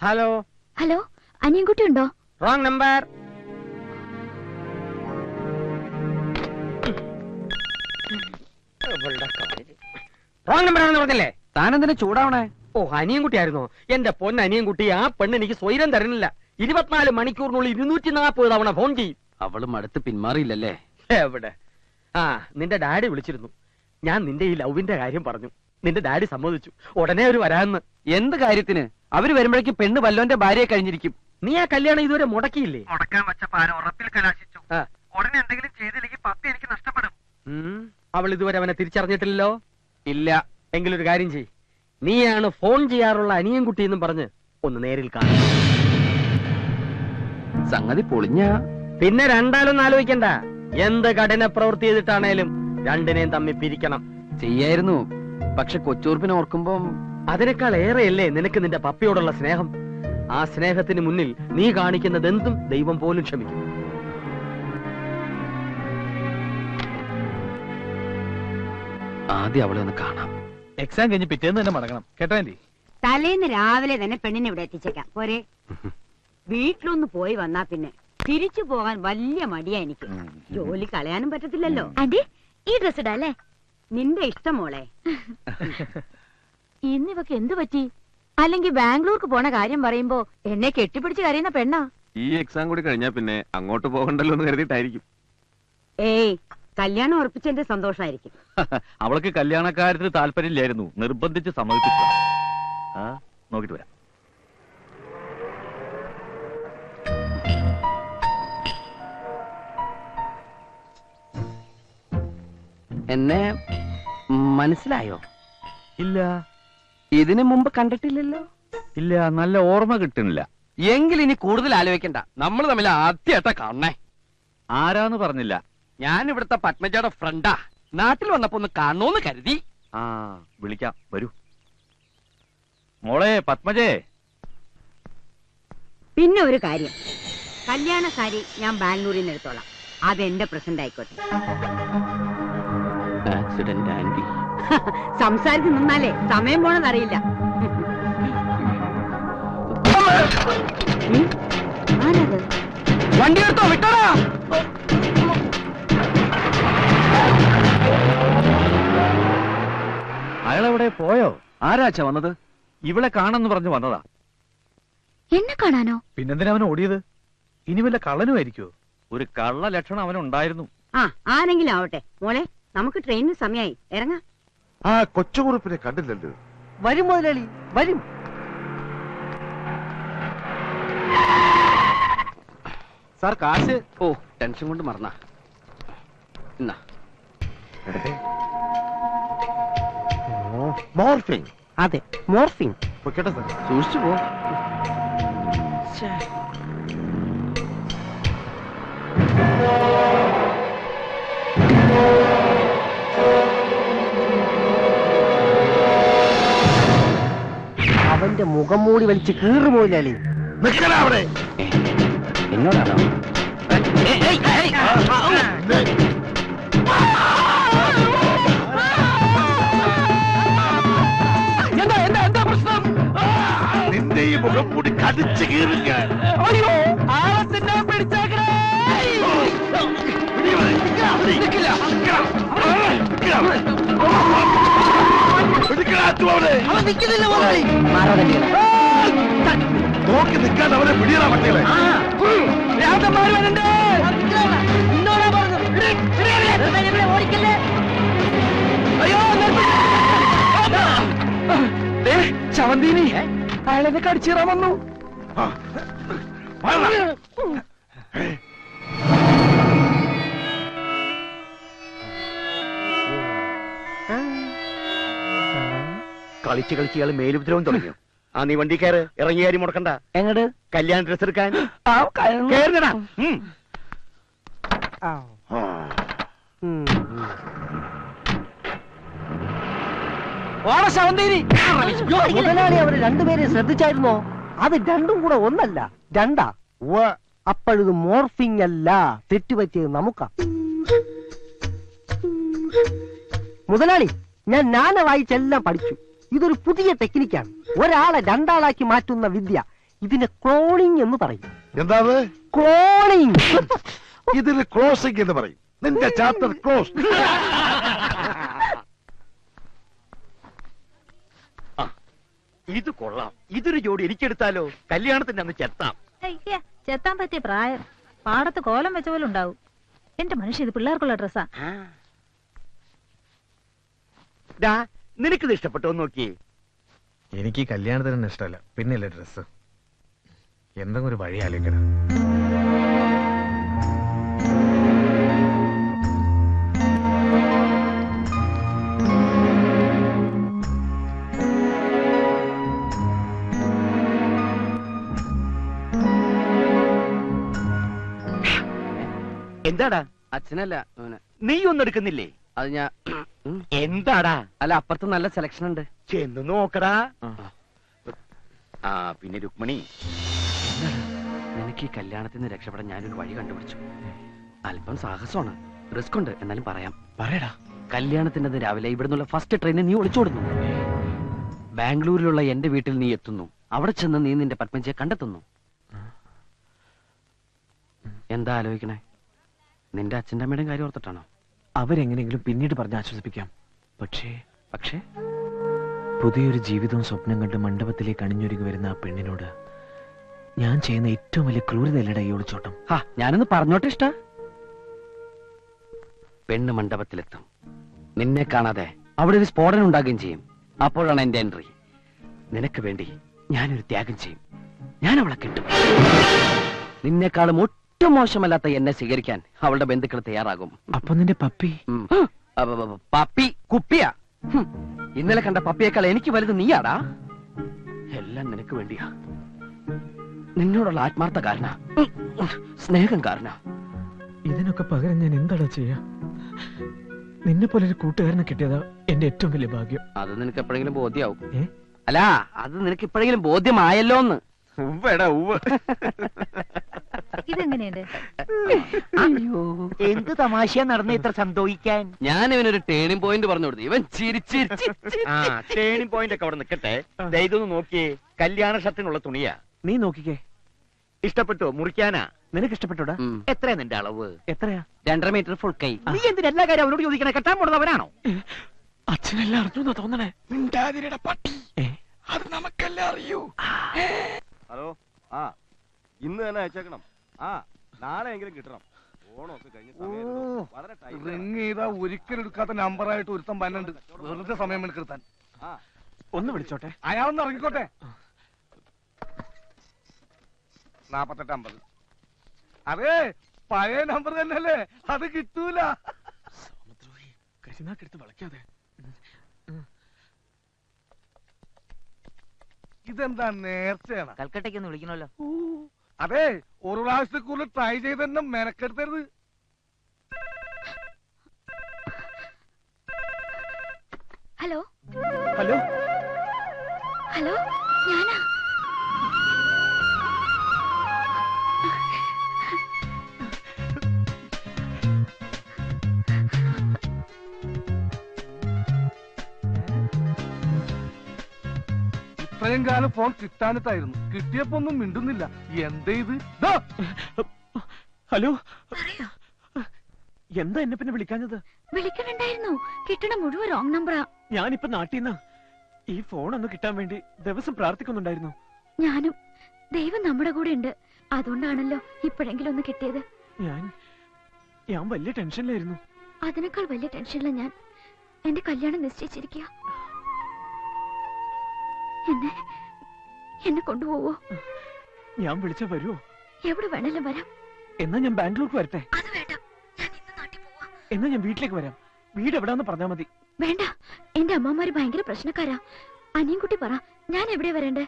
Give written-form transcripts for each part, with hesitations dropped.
Hello hello, Aniyankutty ഉണ്ടോ? Wrong number. Wrong number ആണെന്ന് പറഞ്ഞല്ലേ? താനെന്തിനാ ചൂടാവണേ? ഓ, അനിയൻകുട്ടിയായിരുന്നോ? എന്റെ പൊന്ന് അനിയൻകുട്ടി, ആ പെണ്ണ് എനിക്ക് സ്വൈരം തരുന്നില്ല. 24 മണിക്കൂറിനുള്ളിൽ 240 തവണ ഫോൺ ചെയ്യും. അവളും അടുത്ത് പിന്മാറിയില്ലല്ലേ? എവിടെ? ആ, നിന്റെ ഡാഡി വിളിച്ചിരുന്നു. ഞാൻ നിന്റെ ഈ ലവിന്റെ കാര്യം പറഞ്ഞു. നിന്റെ ഡാഡി സമ്മതിച്ചു. ഉടനെ അവര് വരാന്ന്. എന്ത് കാര്യത്തിന്? അവര് വരുമ്പോഴേക്കും പെണ്ണ് വല്ലോന്റെ ഭാര്യയെ കഴിഞ്ഞിരിക്കും. നീ ആ കല്യാണം ഇതുവരെ മുടക്കിയില്ലേ? മുടക്കാൻ വെച്ച പാരം ഉറപ്പിൽ കലാശിച്ചു. ഉടനെ എന്തെങ്കിലും ചെയ്തില്ലെങ്കിൽ പപ്പി എനിക്ക് നഷ്ടപ്പെടും. അവൾ ഇതുവരെ അവനെ തിരിച്ചറിഞ്ഞിട്ടില്ലല്ലോ? ഇല്ല. എങ്കിലൊരു കാര്യം ചെയ്, നീയാണ് ഫോൺ ചെയ്യാറുള്ള അനിയൻകുട്ടി എന്നും പറഞ്ഞ് ഒന്ന് നേരിൽ കാണും. സംഗതി പൊളിഞ്ഞ പിന്നെ രണ്ടാലൊന്നും ആലോചിക്കണ്ട. എന്ത് കഠിന പ്രവൃത്തി ചെയ്തിട്ടാണേലും രണ്ടിനെയും തമ്മിൽ പിരിക്കണം. ചെയ്യായിരുന്നു. പക്ഷെ കൊച്ചൂർപ്പിനെ ഓർക്കുമ്പം അതിനേക്കാൾ ഏറെയല്ലേ നിനക്ക് നിന്റെ പപ്പിയോടുള്ള സ്നേഹം. ആ സ്നേഹത്തിന് മുന്നിൽ നീ കാണിക്കുന്നത് എന്തും ദൈവം പോലും ക്ഷമിക്കും. ആദ്യം അവളെ ഒന്ന് കാണാം. എക്സാം കഴിഞ്ഞ് പിറ്റേന്ന് തന്നെ മടങ്ങണം കേട്ടോ ആന്റി. തലേന്ന് രാവിലെ തന്നെ പെണ്ണിനെ ഇവിടെ എത്തിച്ചേക്കാം പോരെ? വീട്ടിലൊന്ന് പോയി വന്നാ പിന്നെ തിരിച്ചു പോകാൻ വലിയ മടിയാ എനിക്ക്. ജോലി കളയാനും പറ്റത്തില്ലല്ലോ. ആന്റി, ഈ ഡ്രസ് ഇടാല്ലേ? നിന്റെ ഇഷ്ടം മോളെ. ഇന്നിവക്ക് എന്തു പറ്റി? അല്ലെങ്കിൽ ബാംഗ്ലൂർക്ക് പോണ കാര്യം പറയുമ്പോ എന്നെ കെട്ടിപ്പിടിച്ച് കരയുന്ന പെണ്ണാ. ഈ എക്സാം കൂടി കഴിഞ്ഞാ പിന്നെ അങ്ങോട്ട് പോകണ്ടല്ലോ എന്ന് കരുതിയിട്ടായിരിക്കും. ഏയ്, കല്യാണം ഉറപ്പിച്ചെന്റെ സന്തോഷായിരിക്കും. അവൾക്ക് കല്യാണക്കാര്യത്തിന് താല്പര്യമില്ലായിരുന്നു, നിർബന്ധിച്ച് സമ്മതിപ്പിച്ചു. നോക്കിട്ട് വരാം. എന്നെ മനസ്സിലായോ? ഇല്ല ഇതിനു മുമ്പ് കണ്ടിട്ടില്ലല്ലോ? ഇല്ല, നല്ല ഓർമ്മ കിട്ടുന്നില്ല. എങ്കിൽ ഇനി കൂടുതൽ ആലോചിക്കണ്ട. നമ്മൾ തമ്മിൽ ആദ്യമായിട്ടാ കാണണേ. ആരാന്ന് പറഞ്ഞില്ല. ഞാൻ ഇവിടുത്തെ പത്മജയുടെ ഫ്രണ്ടാ. നാട്ടിൽ വന്നപ്പോ ഒന്ന് കാണണോന്ന് കരുതി. വിളിക്കാം, വരൂ. മോളെ പത്മജേ. പിന്നെ ഒരു കാര്യം, കല്യാണ സാരി ഞാൻ ബാംഗ്ലൂരിൽ നിന്ന് എടുത്തോളാം. അതെന്റെ പ്രസന്റ് ആയിക്കോട്ടെ. Accident aunty. സംസാരിച്ച് നിന്നാലേ സമയം പോണതറിയില്ല. ആരത്? വണ്ടി എടുത്തോ, വിട്ടോടാ. അയാളെവിടെ പോയോ? ആരാച്ചാ വന്നത്? ഇവളെ കാണാന്ന് പറഞ്ഞു വന്നതാ. എന്നെ കാണാനോ? പിന്നെന്തിനാ അവൻ ഓടിയത്? ഇനി വല്ല കള്ളനുമായിരിക്കോ? ഒരു കള്ള ലക്ഷണം അവനുണ്ടായിരുന്നു. ആരെങ്കിലും ആവട്ടെ മോളെ, നമുക്ക് ട്രെയിനിന് സമയമായി, ഇറങ്ങാം. ആ കൊച്ചുകുറുപ്പിനെ കണ്ടില്ലല്ലോ. വരും മുതലാളി, വരും. സാർ കാശ്. ഓ, ടെൻഷൻ കൊണ്ട് മറന്നാ. എന്നാ മോർഫിംഗ്. അതെ, മോർഫിംഗ്. കേട്ടോ സാർ, സൂക്ഷിച്ചു പോ. അവന്റെ മുഖം മൂടി വലിച്ച് കീറുപോയില്ലേ? അവിടെ എന്നോടാണോ? എന്താ പ്രശ്നം? നിന്റെ ഈ മുഖം കൂടി കടിച്ചു കീറുക. അയ്യോ, ആളത്തിനെ പിടിച്ചേക്കണേ. നോക്കി നിൽക്കാൻ അവനെ പിടിയണ പട്ടികളെ. ചവന്തീനി അയാളെന്നെ കടിച്ചീറാൻ വന്നു. കളിച്ച് കളിച്ച് ഇയാൾ മേലുപദ്രവം തുടങ്ങിയോ? നീ വണ്ടി കയറ്, ഇറങ്ങി കാര്യം മുടക്കണ്ട. എങ്ങട്? കല്യാണ ഡ്രസ് എടുക്കാൻ. മുതലാളി അവര് രണ്ടുപേരെയും ശ്രദ്ധിച്ചായിരുന്നോ? അത് രണ്ടും കൂടെ ഒന്നല്ല, രണ്ടാ. അപ്പോഴിത് മോർഫിംഗ് അല്ല, തെറ്റുപറ്റിയത് നമുക്കാ. മുതലാളി, ഞാൻ വായിച്ചെല്ലാം പഠിച്ചു. ഇതൊരു പുതിയ ടെക്നിക്കാണ്. ഒരാളെ രണ്ടാളാക്കി മാറ്റുന്ന വിദ്യ. ഇതിനെ ക്ലോണിംഗ് എന്ന് പറയും. എന്താ ക്ലോണിംഗ്. ഇതിന് ക്ലോസിംഗ് എന്ന് പറയും. നിന്റെ ചാപ്റ്റർ ക്ലോസ്. ഇത് കൊള്ളാം. ഇതൊരു ജോഡി എനിക്കെടുത്താലോ? കല്യാണത്തിന്റെ അന്ന് ചെത്താം. ചെത്താൻ പറ്റിയ പ്രായം. പാടത്ത് കോലം വെച്ച പോലെ ഉണ്ടാവും. എന്റെ മനുഷ്യ, ഇത് പിള്ളേർക്കുള്ള ഡ്രസ്സാ. നിനക്കിത് ഇഷ്ടപ്പെട്ടോ? നോക്കിയേ. എനിക്ക് കല്യാണത്തിന് ഇഷ്ടമല്ല, പിന്നെയല്ലേ ഡ്രസ്. എന്തെങ്കിലും ഒരു വഴി ആലോചിക്കണം. എന്താടാ? അച്ഛനല്ല നീ ഒന്നും എടുക്കുന്നില്ലേ? അത് ഞാൻ എന്താടാ? അല്ല, അപ്പുറത്ത് നല്ല സെലക്ഷൻ ഉണ്ട്. ചെന്ന് നോക്കടാ. ആ പിന്നെ രുക്മിണി, എനിക്ക് ഈ കല്യാണത്തിൽ നിന്ന് രക്ഷപ്പെടാൻ ഞാനൊരു വഴി കണ്ടുപിടിച്ചു. അല്പം സാഹസമാണ്, റിസ്ക് ഉണ്ട്, എന്നാലും പറയാം. പറയടാ. കല്യാണത്തിന്റെ അന്ന് രാവിലെ ഇവിടുന്നുള്ള ഫസ്റ്റ് ട്രെയിനിൽ നീ ഒളിച്ചോടുന്നു. ബാംഗ്ലൂരിലുള്ള എന്റെ വീട്ടിൽ നീ എത്തുന്നു. അവിടെ ചെന്ന് നീ നിന്റെ പത്മജിയെ കണ്ടെത്തുന്നു. എന്താ ആലോചിക്കണേ? നിന്റെ അച്ഛൻ്റെ അമ്മയുടെയും കാര്യം ഓർത്തിട്ടാണോ? അവരെങ്ങനെയെങ്കിലും പിന്നീട് പറഞ്ഞ് ആശ്വസിപ്പിക്കാം. പക്ഷേ പുതിയൊരു ജീവിതവും സ്വപ്നം കണ്ട് മണ്ഡപത്തിലേക്ക് അണിഞ്ഞൊരുങ്ങി വരുന്ന ആ പെണ്ണിനോട് ഞാൻ ചെയ്യുന്ന ഏറ്റവും വലിയ ക്രൂരതയല്ലട ഈ ഒളിച്ചോട്ടം. ഞാനൊന്ന് പറഞ്ഞോട്ടെ ഇഷ്ട. പെണ്ണ് മണ്ഡപത്തിലെത്തും. നിന്നെ കാണാതെ അവിടെ ഒരു സ്ഫോടനം ഉണ്ടാകുകയും ചെയ്യും. അപ്പോഴാണ് എന്റെ എൻട്രി. നിനക്ക് വേണ്ടി ഞാനൊരു ത്യാഗം ചെയ്യും. ഞാൻ അവളെ കിട്ടും. നിന്നെക്കാളും ഒട്ടും മോശമല്ലാത്ത എന്നെ സ്വീകരിക്കാൻ അവളുടെ ബന്ധുക്കൾ തയ്യാറാകും. അപ്പൊ നിന്റെ പപ്പി? പപ്പി കുപ്പിയാ. ഇന്നലെ കണ്ട പപ്പിയേക്കാൾ എനിക്ക് വലുത് നീയാടാ. എല്ലാം നിനക്ക് വേണ്ടിയാ. നിന്നോടുള്ള ആത്മാർത്ഥ കാരണ, സ്നേഹം കാരണ. ഇതിനൊക്കെ പകരം ഞാൻ എന്താടാ ചെയ്യാ? നിന്നെ പോലെ ഒരു കൂട്ടുകാരനെ കിട്ടിയതാ എന്റെ ഏറ്റവും വലിയ ഭാഗ്യം. അത് നിനക്ക് എപ്പോഴെങ്കിലും ബോധ്യാവും. അല്ല, അത് നിനക്ക് ഇപ്പോഴെങ്കിലും ബോധ്യമായല്ലോന്ന്. ഇതെങ്ങനെയുണ്ട്? അയ്യോ, എന്ത് തമാശയാ നടന്ന ഇത്ര സന്തോഷിക്കാൻ? ഞാൻ ഇവനൊരു ടേണിംഗ് പോയിന്റ് പറഞ്ഞു കൊടുത്തു. ഇവൻ ചിരിച്ചിരിച്ച് ടേണിംഗ് പോയിന്റ് ഒക്കെ അവിടെ നിൽക്കട്ടെ. ഇതൊന്ന് നോക്കിയേ. കല്യാണ ഷർട്ടിനുള്ള തുണിയാ. നീ നോക്കിക്കേ. ഇഷ്ടപ്പെട്ടോ? മുറിക്കാനാ? നിനക്ക് ഇഷ്ടപ്പെട്ടോടാ? എത്രയാ നിന്റെ അളവ്? എത്രയാ? 2.5 മീറ്റർ ഫുൾ കൈ. നീ എന്തിനാ എല്ലാ കാര്യം അവനോട് ചോദിക്കണേ? കെട്ടാൻ പോണതവനാണോ? അച്ഛനെല്ലാം അറിഞ്ഞു തോന്നണേ. പട്ടി അത് നമുക്കെല്ലാം അറിയൂ. ഹലോ, ആ ഇന്ന് തന്നെ അയച്ചേക്കണം. ആ നാളെ എങ്കിലും കിട്ടണം. ഓണമൊക്കെ കഴിഞ്ഞ് റിങ് ചെയ്താ ഒരിക്കലും എടുക്കാത്ത നമ്പറായിട്ട് ഒരുത്തം പന്നുണ്ട്. വെറുതെ സമയം എടുക്കാൻ. ഒന്ന് വിളിച്ചോട്ടെ. അയാളൊന്ന് ഇറങ്ങിക്കോട്ടെ. 4850. അതെ, പഴയ നമ്പർ തന്നെയല്ലേ, അത് കിട്ടൂല. കരിനാക്കെടുത്ത് വളയ്ക്കാതെ. ഇതെന്താ നേർച്ചയാണ്? കൽക്കട്ടയ്ക്ക് ഒന്ന് വിളിക്കണല്ലോ. അതെ, ഒരു പ്രാവശ്യത്തെ കൂടുതൽ ട്രൈ ചെയ്ത് തന്നെ മെനക്കെടുത്തരുത്. ഹലോ ഹലോ ഹലോ, ഞാനാ. ഇത്രയും കാലം ഫോൺ കിട്ടാനിട്ടായിരുന്നു. കിട്ടിയപ്പോ ഒന്നും മിണ്ടുന്നില്ല. എന്താ ഇത്? ഹലോ, എന്താ എന്നെ പിന്നെ വിളിക്കാഞ്ഞത്? വിളിക്കണുണ്ടായിരുന്നു. കിട്ടണ മുഴുവൻ റോങ് നമ്പറാ. ഞാനിപ്പോ നാട്ടിൽ ഈ ഫോൺ ഒന്ന് കിട്ടാൻ വേണ്ടി ദിവസം പ്രാർത്ഥിക്കുന്നുണ്ടായിരുന്നു. ഞാനും. ദൈവം നമ്മുടെ കൂടെ ഉണ്ട്. അതുകൊണ്ടാണല്ലോ ഇപ്പോഴെങ്കിലും ഒന്ന് കിട്ടിയത്. ഞാൻ വലിയ ടെൻഷനിലായിരുന്നു. അതിനേക്കാൾ വലിയ ടെൻഷനില്ല ഞാൻ. എന്റെ കല്യാണം നിശ്ചയിച്ചിരിക്കുക. എന്നെ കൊണ്ടുപോവോ? ഞാൻ വിളിച്ചാ വരുമോ? എവിടെ വേണേലും വരാം. എന്നാ ഞാൻ ബാംഗ്ലൂർക്ക് വരട്ടെ? അത് വേണ്ട, ഞാൻ ഇന്ന് നാട്ടിൽ പോവാ. എന്നാ ഞാൻ വീട്ടിലേക്ക് വരാം. വീട് എവിടാന്ന് പറഞ്ഞാ മതി. വേണ്ട, എന്റെ അമ്മമാര് ഭയങ്കര പ്രശ്നക്കാരാ. അനിയൻകുട്ടി പറ, ഞാൻ എവിടെ വരണ്ടേ?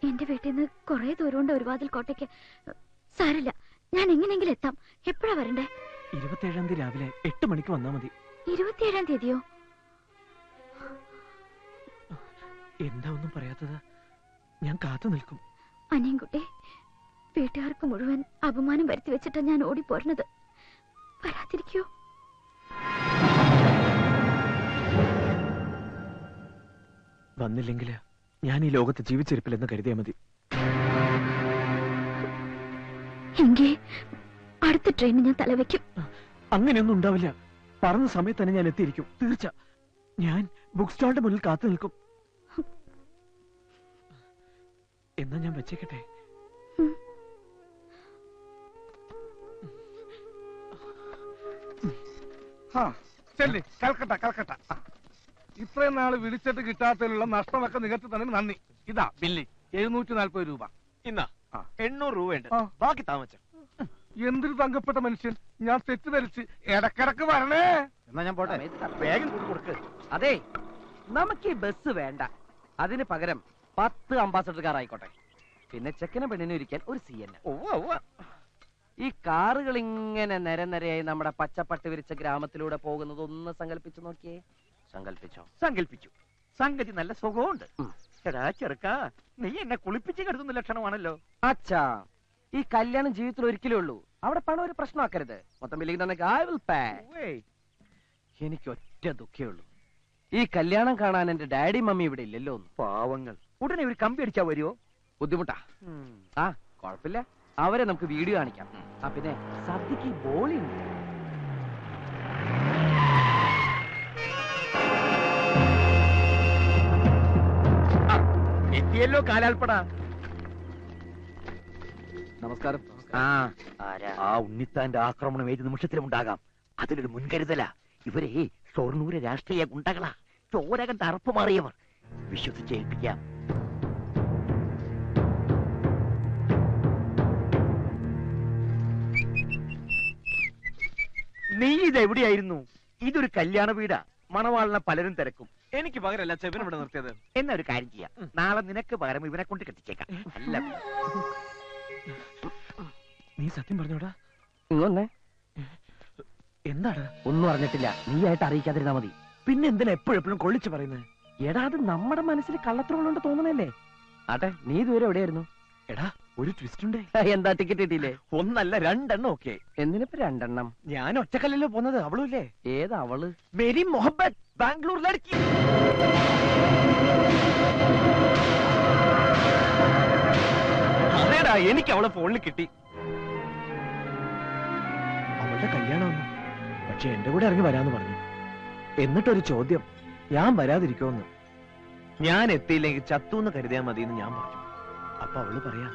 എന്റെ വീട്ടിൽ നിന്ന് കൊറേ ദൂരമുണ്ട് ഒരുവാതിൽ കോട്ടയ്ക്ക്. സാരില്ല, ഞാൻ എങ്ങനെയെങ്കിലും എത്താം. എപ്പോഴാ വരണ്ടേ? 27-ാം തീയതി രാവിലെ 8 മണിക്ക് വന്നാ മതി. 27-ാം തീയതിയോ? എന്താ ഒന്നും പറയാത്തത്? ഞാൻ കാത്തു നിൽക്കും. അനിയൻകുട്ടി, വീട്ടുകാർക്ക് മുഴുവൻ അപമാനം വരുത്തി വെച്ചിട്ടാ ഞാൻ ഓടിപ്പോരുന്നത്. വരാതിരിക്കോ? വന്നില്ലെങ്കിൽ ഞാൻ ഈ ലോകത്ത് ജീവിച്ചിരിപ്പില്ലെന്ന് കരുതിയാൽ മതി. എങ്കിൽ അടുത്ത ട്രെയിനിന് ഞാൻ തലവെക്കും. അങ്ങനെയൊന്നും ഉണ്ടാവില്ല. പറഞ്ഞ സമയത്ത് തന്നെ ഞാൻ എത്തിയിരിക്കും, തീർച്ച. ഞാൻ ബുക്ക് സ്റ്റാളിന്റെ മുന്നിൽ കാത്തു നിൽക്കും. എന്നാ ഞാൻ വെച്ചേക്കട്ടെ. കൽക്കട്ട കൽക്കട്ട. ഇത്രയും നാള് വിളിച്ചിട്ട് കിട്ടാത്തതിലുള്ള നഷ്ടമൊക്കെ നികത്തി തന്നെ നന്ദി. ഇതാ ബില്ല് 740 രൂപ. ഇന്നാ 800 രൂപയുണ്ട്, ആ. ബാക്കി താമസം. എന്തൊരു തങ്കപ്പെട്ട മനുഷ്യൻ. ഞാൻ തെറ്റിദ്ധരിച്ച് ഇടക്കിടക്ക് വരണേ. എന്നാ ഞാൻ പോട്ടെ, വേഗം കൊടുക്ക്. അതെ, നമുക്ക് ഈ ബസ് വേണ്ട. അതിന് പകരം 10 അംബാസഡർ കാർ ആയിക്കോട്ടെ. പിന്നെ ചെക്കനും പെണ്ണിനും ഇരിക്കാൻ ഒരു CN. ഈ കാറുകൾ ഇങ്ങനെ നിരനിരയായി നമ്മുടെ പച്ചപ്പട്ട് വിരിച്ച ഗ്രാമത്തിലൂടെ പോകുന്നത് ഒന്ന് സങ്കല്പിച്ചു നോക്കിയേ. സങ്കല്പിച്ചോ? സങ്കല്പിച്ചു. സംഗതി നല്ല സുഖമുണ്ട്. എടാ ചെറുക്ക, നീ എന്നെ കുളിപ്പിച്ച് കിടത്തുന്ന ലക്ഷണമാണല്ലോ. അച്ഛാ, ഈ കല്യാണം ജീവിതത്തിൽ ഒരിക്കലേ ഉള്ളൂ. അവിടെ പണം ഒരു പ്രശ്നമാക്കരുത്. മൊത്തം ബില്ലിംഗ് തന്നെ I will pay. എനിക്ക് ഒറ്റ ദുഃഖേ ഉള്ളൂ, ഈ കല്യാണം കാണാൻ എന്റെ ഡാഡി മമ്മി ഇവിടെ ഇല്ലല്ലോ. പാവങ്ങൾ. ഉടനെ ഒരു കമ്പി അടിച്ചാ വരുമോ? ബുദ്ധിമുട്ടാ. ആ കുഴപ്പമില്ല, അവരെ നമുക്ക് വീഡിയോ കാണിക്കാം. ആ പിന്നെ സദ്യക്ക് ബോളി ഉണ്ട്. എത്തിയല്ലോ കാലാൽപ്പട. നമസ്കാരം. ആ ഉണ്ണിത്താന്റെ ആക്രമണം ഏത് നിമിഷത്തിലും ഉണ്ടാകാം. അതിലൊരു മുൻകരുതലാ. ഇവരെ ഷൊർണൂര് രാഷ്ട്രീയ ഗുണ്ടകളാ, ചോരകൻ തറപ്പ് മാറിയവർ. വിശ്വസിച്ചേൽപ്പിക്കാം. നീ ഇതെവിടെയായിരുന്നു? ഇതൊരു കല്യാണ വീടാ. മണവാളിനെ പലരും തിരക്കും. എനിക്ക് പകരല്ല ചെവിൻ ഇവിടെ നിർത്തിയത്. എന്നാ ഒരു കാര്യം ചെയ്യാം, നാളെ നിനക്ക് പകരം ഇവനെ കൊണ്ട് കെട്ടിച്ചേക്കാം. അല്ല നീ സത്യം പറഞ്ഞോടാ? ഇങ്ങൊന്നേ. എന്താടാ? ഒന്നും അറിഞ്ഞിട്ടില്ല, നീ ആയിട്ട് അറിയിക്കാതിരുന്നാ മതി. പിന്നെ എന്തിനാ എപ്പോഴെപ്പോഴും കൊള്ളിച്ചു പറയുന്നത്? എടാ, അത് നമ്മുടെ മനസ്സിൽ കള്ളത്തരമുള്ളോണ്ട് തോന്നണല്ലേ. ആട്ടെ, നീ ഇതുവരെ എവിടെയായിരുന്നു? എടാ, ഒരു ട്വിസ്റ്റ് ഉണ്ടേ. എന്താ ടിക്കറ്റ് കിട്ടിയില്ലേ? ഒന്നല്ല, 2 എണ്ണം. ഓക്കെ, എന്തിനിപ്പോ 2 എണ്ണം? ഞാൻ ഒറ്റക്കല്ലല്ലോ പോന്നത്, അവളും ഇല്ലേ? ഏതാ അവള്? മേരി മൊഹബത്ത്, ബാംഗ്ലൂർ ലड़की. അതേടാ, എനിക്ക് അവളെ ഫോണിൽ കിട്ടി. അവളുടെ കല്യാണമൊന്നും, പക്ഷെ എന്റെ കൂടെ ഇറങ്ങി വരാന്ന് പറഞ്ഞു. എന്നിട്ടൊരു ചോദ്യം, ഞാൻ വരാതിരിക്കുമെന്ന്. ഞാൻ എത്തിയില്ലെങ്കിൽ ചത്തൂന്ന് കരുതിയാൽ മതി എന്ന് ഞാൻ പറഞ്ഞു. അപ്പൊ അവള് പറയാ,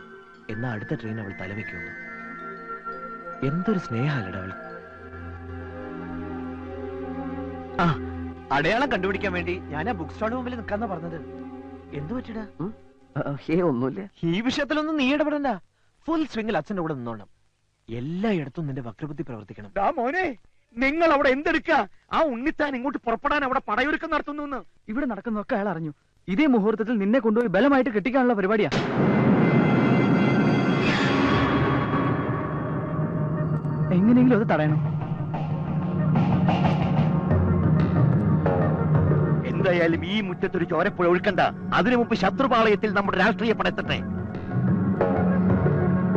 എന്നാ അടുത്ത ട്രെയിൻ അവൾ തലവെക്കുമെന്ന്. എന്തൊരു സ്നേഹമല്ലട അവൾ. ആ, അടയാളം കണ്ടുപിടിക്കാൻ വേണ്ടി ഞാൻ ആ ബുക്ക് സ്റ്റാളിന് മുമ്പിൽ നിൽക്കാന്നാ പറഞ്ഞത്. എന്തു പറ്റിടാ? ഒന്നുമില്ല. ഈ വിഷയത്തിലൊന്നും നീ ഇടപെടണ്ട. ഫുൾ സ്വിംഗിൽ അച്ഛന്റെ കൂടെ നിന്നോണം. എല്ലായിടത്തും നിന്റെ വക്രബുദ്ധി പ്രവർത്തിക്കണം. മോനെ, നിങ്ങൾ അവിടെ എന്തെടുക്ക? ആ ഉണ്ണിത്താൻ ഇങ്ങോട്ട് പുറപ്പെടാൻ അവിടെ പടയൊരുക്കം നടത്തുന്നു. ഇവിടെ നടക്കുന്നതൊക്കെ അയാൾ അറിഞ്ഞു. ഇതേ മുഹൂർത്തത്തിൽ നിന്നെ കൊണ്ടുപോയി ബലമായിട്ട് കെട്ടിക്കാനുള്ള പരിപാടിയാ. എങ്ങനെയെങ്കിലും അത് തടയണം. എന്തായാലും ഈ മുറ്റത്തൊരു ചോരപ്പുഴ ഒഴുക്കണ്ട. അതിനു മുമ്പ് ശത്രുപാളയത്തിൽ നമ്മുടെ രാഷ്ട്രീയ പടയെത്തട്ടെ.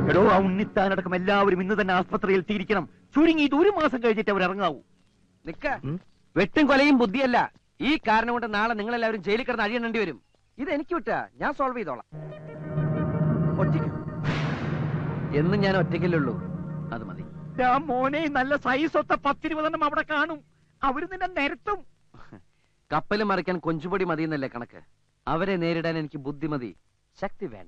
എടോ, ആ ഉണ്ണിത്താനടക്കം എല്ലാവരും ഇന്ന് തന്നെ ആസ്പത്രിയിൽ എത്തിയിരിക്കണം. ചുരുങ്ങിയിട്ട് 1 മാസം കഴിഞ്ഞിട്ട് അവർ ഇറങ്ങാവൂ. നിക്ക, വെട്ടും കൊലയും ബുദ്ധിയല്ല. ഈ കാരണം കൊണ്ട് നാളെ നിങ്ങൾ എല്ലാവരും ജയിലിൽ കിടന്ന് അഴിയണേണ്ടി വരും. ഇത് എനിക്ക് വിട്ടാ, ഞാൻ സോൾവ് ചെയ്തോളാം. ഒറ്റയ്ക്ക് എന്നും ഞാൻ ഒറ്റയ്ക്കല്ലുള്ളൂ, അത് മതി. മോനെ, നല്ല സൈസൊത്ത 10-20 അവിടെ കാണും. അവര് നിന്നെ നിരത്തും. കപ്പല് മറിക്കാൻ കൊഞ്ചുപൊടി മതിയെന്നല്ലേ കണക്ക്. അവരെ നേരിടാൻ എനിക്ക് ബുദ്ധിമതി, ശക്തി വേണ്ട.